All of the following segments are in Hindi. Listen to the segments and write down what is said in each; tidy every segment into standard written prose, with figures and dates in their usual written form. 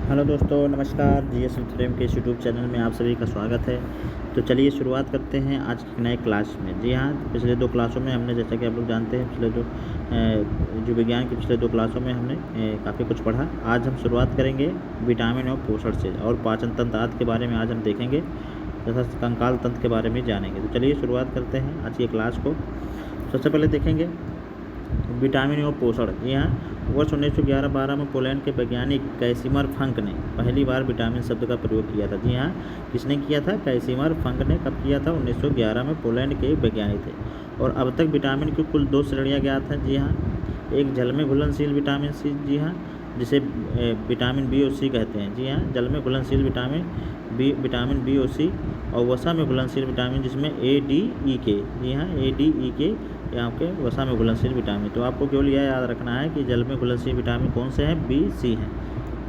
हेलो दोस्तों, नमस्कार। जीएस थ्योरम के इस यूट्यूब चैनल में आप सभी का स्वागत है। तो चलिए शुरुआत करते हैं आज की नए क्लास में। जी हाँ, पिछले दो क्लासों में हमने, जैसा कि आप लोग जानते हैं, जो विज्ञान की पिछले दो क्लासों में हमने काफ़ी कुछ पढ़ा। आज हम शुरुआत करेंगे विटामिन और पोषण से, और पाचन तंत्र आदि के बारे में आज हम देखेंगे तथा कंकाल तंत्र के बारे में जानेंगे। तो चलिए शुरुआत करते हैं आज की क्लास को। सबसे पहले देखेंगे विटामिन और पोषण। जी हाँ, वर्ष 1911-12 में पोलैंड के वैज्ञानिक कैसिमर फंक ने पहली बार विटामिन शब्द का प्रयोग किया था। जी हाँ, किसने किया था? कैसिमर फंक ने। कब किया था? 1911 में पोलैंड के वैज्ञानिक थे। और अब तक विटामिन की कुल 2 श्रेणियाँ ज्ञात हैं। जी हाँ, एक जल में घुलनशील विटामिन सी, जी हाँ, जिसे विटामिन बी और सी कहते हैं। जी हाँ, जल में घुलनशील विटामिन बी और सी, और वसा में घुलनशील विटामिन जिसमें ए डी ई के। जी हाँ, ए डी ई के यहाँ के वसा में घुलनशील विटामिन। तो आपको केवल यह याद रखना है कि जल में घुलनशील विटामिन कौन से हैं? बी, सी हैं।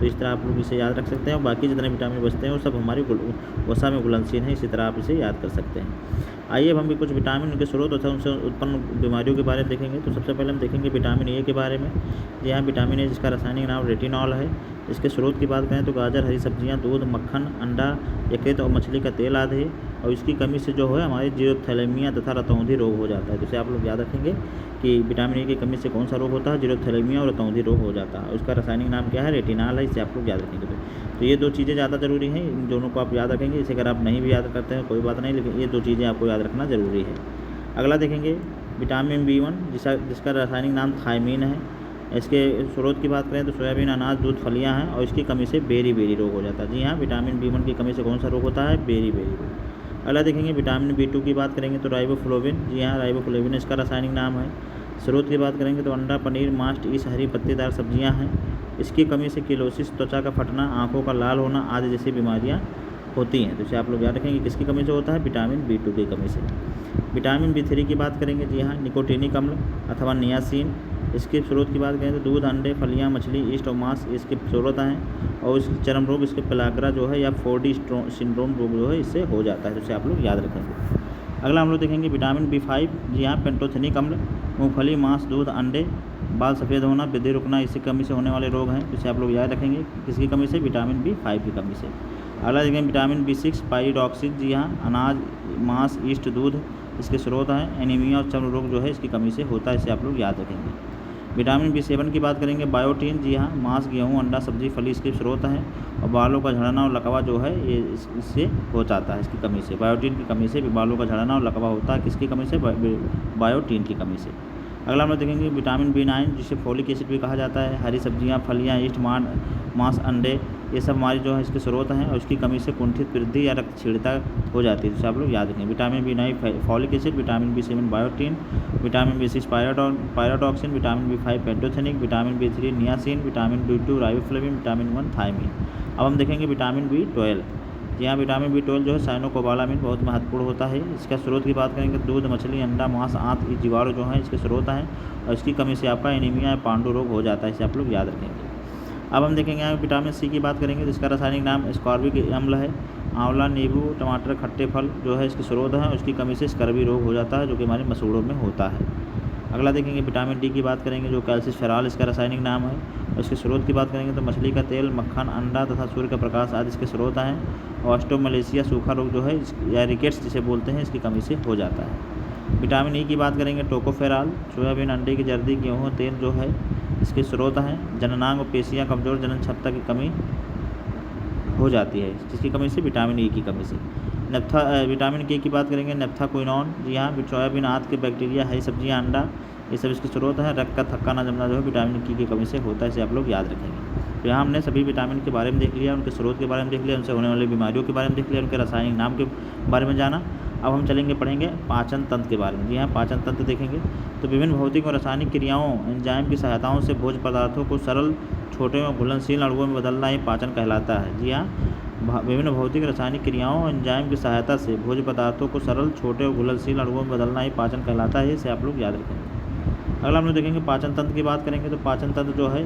तो इस तरह आप लोग इसे याद रख सकते हैं, और बाकी जितने विटामिन बचते हैं वो सब हमारी वसा में घुलनशील हैं। इसी तरह आप इसे याद कर सकते हैं। आइए अब हम भी कुछ विटामिन, उनके स्रोत तथा उनसे उत्पन्न बीमारियों के बारे में देखेंगे। तो सबसे पहले हम देखेंगे विटामिन ए के बारे में। जी हाँ, विटामिन ए जिसका रासायनिक नाम रेटिनॉल है। इसके स्रोत की बात करें तो गाजर, हरी सब्जियाँ, दूध, मक्खन, अंडा, यकृत और मछली का तेल आदि है। और इसकी कमी से जो है हमारी जीरोथैलेमिया तथा रतौंधी रोग हो जाता है। जैसे आप लोग याद रखेंगे कि विटामिन ए की कमी से कौन सा रोग होता है? जीरोथैलेमिया और रतौंधी रोग हो जाता है। उसका रासायनिक नाम क्या है? रेटिनॉल है। इसे आप लोग याद रखेंगे। तो ये दो चीज़ें ज़्यादा ज़रूरी हैं, इन दोनों को आप याद रखेंगे। इसे अगर आप नहीं भी याद करते हैं कोई बात नहीं, लेकिन ये दो चीज़ें आपको याद रखना ज़रूरी है। अगला देखेंगे विटामिन बी1, जिसका रासायनिक नाम थायमीन है। इसके स्रोत की बात करें तो सोयाबीन, अनाज, दूध, फलियाँ हैं। और इसकी कमी से बेरी रोग हो जाता है। जी हाँ, विटामिन बी1 की कमी से कौन सा रोग होता है? बेरी रोग। अगला देखेंगे विटामिन बी2 की बात करेंगे तो राइबोफ्लोविन। जी हाँ, राइबोफ्लोविन इसका रासायनिक नाम है। स्रोत की बात करेंगे तो अंडा, पनीर, मांस, ईस, हरी पत्तेदार सब्जियां हैं। इसकी कमी से किलोसिस, त्वचा का फटना, आंखों का लाल होना आदि जैसी बीमारियां होती हैं। तो इसे आप लोग याद रखेंगे किसकी कमी से होता है? विटामिन बी2 की कमी से। विटामिन बी3 की बात करेंगे। जी हाँ, निकोटीनिक अम्ल अथवा नियासिन। इसके स्रोत की बात करें तो दूध, अंडे, फलियां, मछली, ईस्ट और मांस इसके स्रोत हैं। और इसके चर्म रोग, इसके पेलाग्रा जो है या 4D सिंड्रोम रोग जो है इससे हो जाता है। तो इसे आप लोग याद रखेंगे। अगला हम लोग देखेंगे विटामिन बी5। जी हाँ, पेंटोथेनिक अम्ल। मूंगफली, मांस, दूध, अंडे, बाल सफ़ेद होना, वृद्धि रुकना, इसकी कमी से होने वाले रोग हैं। इसे आप लोग याद रखेंगे किसकी कमी से? विटामिन बी5 की कमी से। अगला देखेंगे विटामिन बी6, पाइरिडॉक्सिन। जी हाँ, अनाज, मांस, ईस्ट, दूध इसके स्रोत हैं। एनीमिया और चर्म रोग जो है इसकी कमी से होता है। इसे आप लोग याद रखेंगे। विटामिन बी7 की बात करेंगे, बायोटीन। जी हाँ, मांस, गेहूँ, अंडा, सब्जी, फली इसके स्रोत हैं। और बालों का झड़ना और लकवा जो है ये इससे हो जाता है, इसकी कमी से। बायोटीन की कमी से भी बालों का झड़ना और लकवा होता है। किसकी कमी से? बायोटीन की कमी से। अगला हम लोग देखेंगे विटामिन बी9, जिसे फोलिक एसिड भी कहा जाता है। हरी सब्जियाँ, फलियाँ, ईस्ट, मांस, अंडे ये सब हमारी जो है इसके स्रोत हैं। और इसकी कमी से कुंठित वृद्धि या रक्तक्षीणता हो जाती है। जिसे आप लोग याद रखेंगे। Vitamin B nine folic acid, vitamin बी7 बायोटीन, विटामिन बी6 pyridoxine, vitamin B five pantothenic, vitamin बी3 niacin, vitamin B two riboflavin, vitamin 1 thiamine. अब हम देखेंगे विटामिन बी12। जी हाँ, विटामिन बी12 जो है साइनोकोबालामिन बहुत महत्वपूर्ण होता है। इसका स्रोत की बात करेंगे दूध, मछली, अंडा, मांस, आंत, जीवाणु जो है इसके स्रोत हैं। और इसकी कमी से आपका एनीमिया या पांडु रोग हो जाता है। इसे आप लोग याद रखेंगे। अब हम देखेंगे यहाँ विटामिन सी की बात करेंगे, जिसका रासायनिक नाम एस्कॉर्बिक अम्ल है। आंवला, नींबू, टमाटर, खट्टे फल जो है इसके स्रोत हैं। उसकी कमी से स्कर्वी रोग हो जाता है, जो कि हमारे मसूड़ों में होता है। अगला देखेंगे विटामिन डी की बात करेंगे, जो कैल्सिफेरॉल इसका रासायनिक नाम है। और इसके स्रोत की बात करेंगे तो मछली का तेल, मक्खन, अंडा तथा सूर्य का प्रकाश आदि इसके स्रोत हैं। और ऑस्टोमलेशिया सूखा रोग जो है या रिकेट्स जिसे बोलते हैं, इसकी कमी से हो जाता है। विटामिन ई की बात करेंगे टोकोफेरॉल, सोयाबीन, अंडे की जर्दी, गेहूँ तेल जो है इसके स्रोत हैं। जननांग और पेशियाँ कमजोर, जनन क्षमता की कमी हो जाती है, जिसकी कमी से? विटामिन ई की कमी से। विटामिन के की बात करेंगे, नेप्थाक्विनोन। जी हाँ, सोयाबीन, आंत के बैक्टीरिया, हरी सब्जियाँ, अंडा ये सब इसके स्रोत हैं। रक्त का थक्का न जमना जो है विटामिन की कमी से होता है। इसे आप लोग याद रखेंगे। तो यहाँ हमने सभी विटामिन के बारे में देख लिया, उनके स्रोत के बारे में देख लिया, उनसे होने वाली बीमारियों के बारे में देख लिया, उनके रासायनिक नाम के बारे में जाना। अब हम चलेंगे पढ़ेंगे पाचन तंत्र के बारे में। जी हाँ, पाचन तंत्र देखेंगे तो विभिन्न भौतिक और रासायनिक क्रियाओं, एंजाइम की सहायताओं से भोज्य पदार्थों को सरल, छोटे और घुलनशील अणुओं में बदलना ही पाचन कहलाता है। जी हाँ, विभिन्न भौतिक रासायनिक क्रियाओं और एंजाइम की सहायता से भोज्य पदार्थों को सरल, छोटे और घुलनशील अणुओं में बदलना ही पाचन कहलाता है। इसे आप लोग याद रखेंगे। अगला हम लोग देखेंगे पाचन तंत्र की बात करेंगे तो पाचन तंत्र जो है,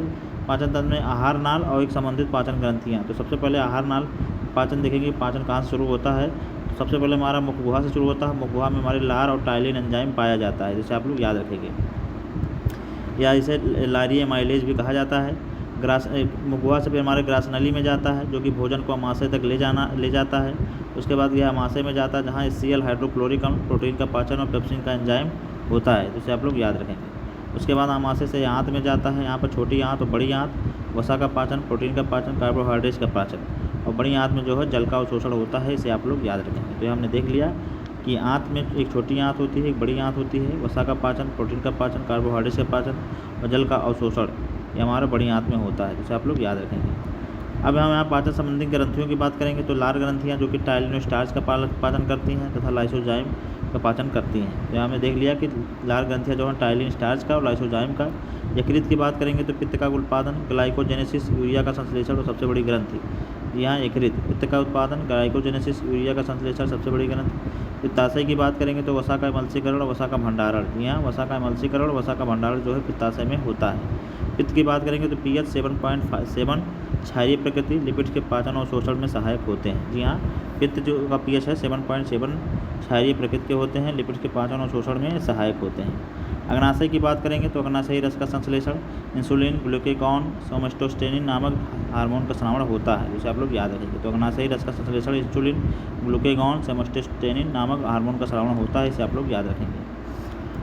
पाचन तंत्र में आहार नाल और एक संबंधित पाचन ग्रंथियाँ। तो सबसे पहले आहार नाल पाचन देखेंगे, पाचन कहाँ से शुरू होता है। तो सबसे पहले हमारा मुख गुहा से शुरू होता है। मुख गुहा में हमारे लार और टाइलिन एंजाइम पाया जाता है, जिसे आप लोग याद रखेंगे। या इसे लारी एमाइलेज भी कहा जाता है। मुखवा से फिर हमारे ग्रासनली में जाता है, जो कि भोजन को आमाशय तक ले जाता है। उसके बाद यह आमाशय में जाता है, जहाँ HCl हाइड्रोक्लोरिक अम्ल प्रोटीन का पाचन और पेप्सिन का एंजाइम होता है, जिसे आप लोग याद रखेंगे। उसके बाद आमाशय से आंत में जाता है। यहाँ पर छोटी आंत और बड़ी आंत, वसा का पाचन, प्रोटीन का पाचन, कार्बोहाइड्रेट्स का पाचन, और बड़ी आंत में जो है जल का अवशोषण होता है, इसे आप लोग याद रखेंगे। तो ये हमने देख लिया कि आंत में एक छोटी आंत होती है, एक बड़ी आंत होती है, वसा का पाचन, प्रोटीन का पाचन, कार्बोहाइड्रेट्स का पाचन और जल का अवशोषण, ये हमारा बड़ी आंत में होता है, जिसे आप लोग याद रखेंगे। अब हम यहाँ पाचन संबंधी ग्रंथियों की बात करेंगे तो लार ग्रंथियाँ जो कि टाइलिन स्टार्च का पाचन करती हैं तथा लाइसोजाइम का पाचन करती हैं। तो हमने देख लिया कि लार ग्रंथियाँ जो हैं टाइलिन स्टार्च का और लाइसोजाइम का। यकृत की बात करेंगे तो पित्त का उत्पादन, ग्लाइकोजेनेसिस, यूरिया का संश्लेषण और सबसे बड़ी ग्रंथि यहाँ यकृत, पित्त का उत्पादन, ग्लाइकोजेनेसिस, यूरिया का संश्लेषण, सबसे बड़ी ग्रंथि। पित्ताशय की बात करेंगे तो वसा का एमल्सीकरण और वसा का भंडारण, यहाँ वसा का एमल्सीकरण और वसा का भंडारण जो है पित्ताशय में होता है। पित्त की बात करेंगे तो pH 7.7 क्षारीय प्रकृति, लिपिड्स के पाचन और शोषण में सहायक होते हैं। जी हाँ, पित्त जो का pH है 7.7 क्षारीय प्रकृति के होते हैं, लिपिड्स के पाचन और शोषण में सहायक होते हैं। अग्नाशय की बात करेंगे तो अग्नाशयी रस का संश्लेषण इंसुलिन, ग्लूकेगॉन, सोमेस्टोस्टेनिन नामक हार्मोन का स्रावण होता है, जिसे आप लोग याद रखेंगे। तो अग्नाशयी रस का संश्लेषण इंसुलिन, ग्लूकेगॉन, सोमेस्टोस्टेनिन नामक हार्मोन का स्रावण होता है, इसे आप लोग याद रखेंगे।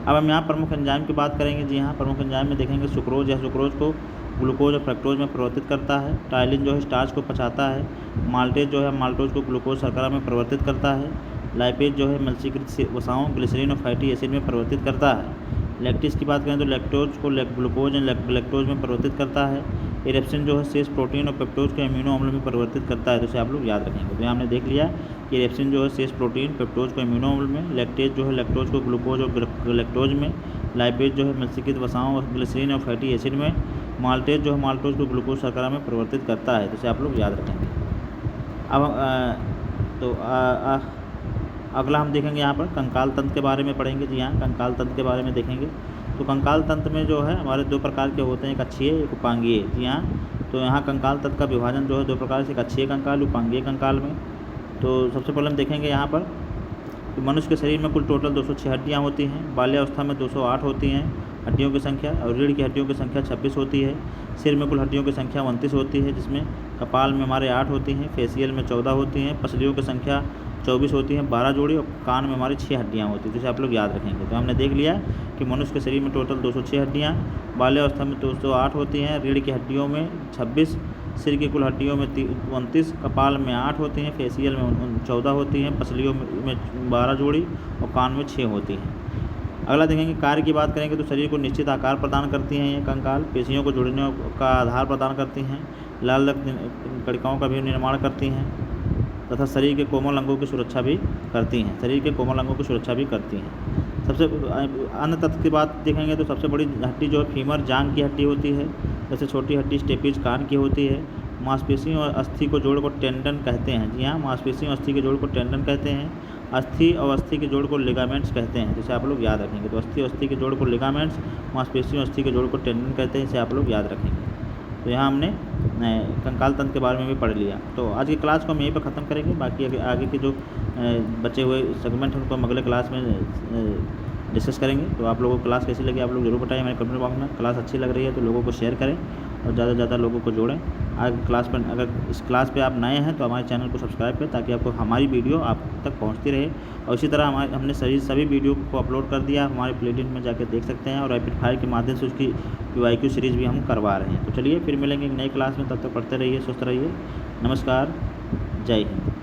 अब हम यहाँ प्रमुख एंजाइम की बात करेंगे। जी हाँ, प्रमुख एंजाइम में देखेंगे सुक्रोज, यह सुक्रोज को ग्लूकोज और फ्रक्टोज में परिवर्तित करता है। टाइलिन जो है स्टार्च को पचाता है। माल्टेज जो है माल्टोज को ग्लूकोज शर्करा में परिवर्तित करता है। लाइपेज जो है मल्सीकृत वसाओं, ग्लिसरीन और फैटी एसिड में परिवर्तित करता है। लैक्टिस की बात करें तो लैक्टोज को ग्लूकोज और लैक्टोज में परिवर्तित करता है। इरेप्सिन जो है शेष प्रोटीन और पेप्टोज को एमिनो अम्ल में परिवर्तित करता है, तो इसे आप लोग याद रखेंगे। तो हमने देख लिया कि इरेप्सिन जो है शेष प्रोटीन, पेप्टोज को एमिनो अम्ल में, लैक्टेज जो है लैक्टोज को ग्लूकोज और लैक्टोज में, लाइपेज जो है मल्सीकृत वसाओं और ग्लिसरीन और फैटी एसिड में, माल्टेज जो है माल्टोज को ग्लूकोज शर्करा में परिवर्तित करता है, तो इसे आप लोग याद रखेंगे। अब अगला हम देखेंगे यहाँ पर कंकाल तंत्र के बारे में पढ़ेंगे। जी हाँ, कंकाल तंत्र के बारे में देखेंगे तो कंकाल तंत्र में जो है हमारे दो प्रकार के होते हैं, एक अक्षीय एक उपांगीय। जी हाँ, तो यहाँ कंकाल तंत्र का विभाजन जो है दो प्रकार से, एक अक्षीय कंकाल, उपांगीय कंकाल में। तो सबसे पहले हम देखेंगे यहाँ पर कि मनुष्य के शरीर में कुल टोटल 206 हड्डियाँ होती हैं। बाल्यावस्था में 208 होती हैं हड्डियों की संख्या, और रीढ़ की हड्डियों की संख्या 26 होती है। सिर में कुल हड्डियों की संख्या 29 होती है, जिसमें कपाल में हमारे 8 होती हैं, फेसियल में 14 होती हैं, पसलियों की संख्या 24 होती हैं, 12 जोड़ी, और कान में हमारी 6 हड्डियाँ होती हैं, जिसे आप लोग याद रखेंगे। तो हमने देख लिया कि मनुष्य के शरीर में टोटल 206 हड्डियाँ, बाल्यावस्था में 208 होती हैं, रीढ़ की हड्डियों में 26, सिर की कुल हड्डियों में 29, कपाल में 8 होती हैं, फेसियल में 14 होती हैं, पसलियों में 12 जोड़ी और कान में 6 होती हैं। अगला देखेंगे कार्य की बात करेंगे तो शरीर को निश्चित आकार प्रदान करती हैं ये कंकाल, पेशियों को जुड़ने का आधार प्रदान करती हैं, लाल रक्त कणिकाओं का भी निर्माण करती हैं तथा शरीर के कोमल अंगों की सुरक्षा भी करती हैं, सबसे अन्य तत्व की बात देखेंगे तो सबसे बड़ी हड्डी जो है फीमर जांघ की हड्डी होती है। सबसे छोटी हड्डी स्टेपिज कान की होती है। मांसपेशियों और अस्थि को जोड़ को टेंडन कहते हैं। जी हाँ, मांसपेशियों और अस्थि के जोड़ को टेंडन कहते हैं। अस्थि और अस्थि के जोड़ को लिगामेंट्स कहते हैं, जिसे आप लोग याद रखेंगे। तो अस्थि और अस्थि के जोड़ को लिगामेंट्स, मांसपेशियों और अस्थि के जोड़ को टेंडन कहते हैं, इसे आप लोग याद रखेंगे। तो यहाँ हमने कंकाल तंत्र के बारे में भी पढ़ लिया। तो आज की क्लास को हम यहीं पर ख़त्म करेंगे। बाकी आगे के जो बचे हुए सेगमेंट हैं उनको हम अगले क्लास में डिस्कस करेंगे। तो आप लोगों को क्लास कैसी लगी आप लोग ज़रूर बताएं हमारे कमेंट बॉक्स में। क्लास अच्छी लग रही है तो लोगों को शेयर करें और ज़्यादा से ज़्यादा लोगों को जोड़ें। आज क्लास पर अगर इस क्लास पे आप नए हैं तो हमारे चैनल को सब्सक्राइब करें ताकि आपको हमारी वीडियो आप तक पहुंचती रहे। और इसी तरह हमने सभी वीडियो को अपलोड कर दिया, हमारे प्लेलिस्ट में जाकर देख सकते हैं। और रैपिड फायर के माध्यम से उसकी PYQ सीरीज़ भी हम करवा रहे हैं। तो चलिए फिर मिलेंगे एक नई क्लास में, तब तक पढ़ते रहिए, स्वस्थ रहिए। नमस्कार, जय हिंद।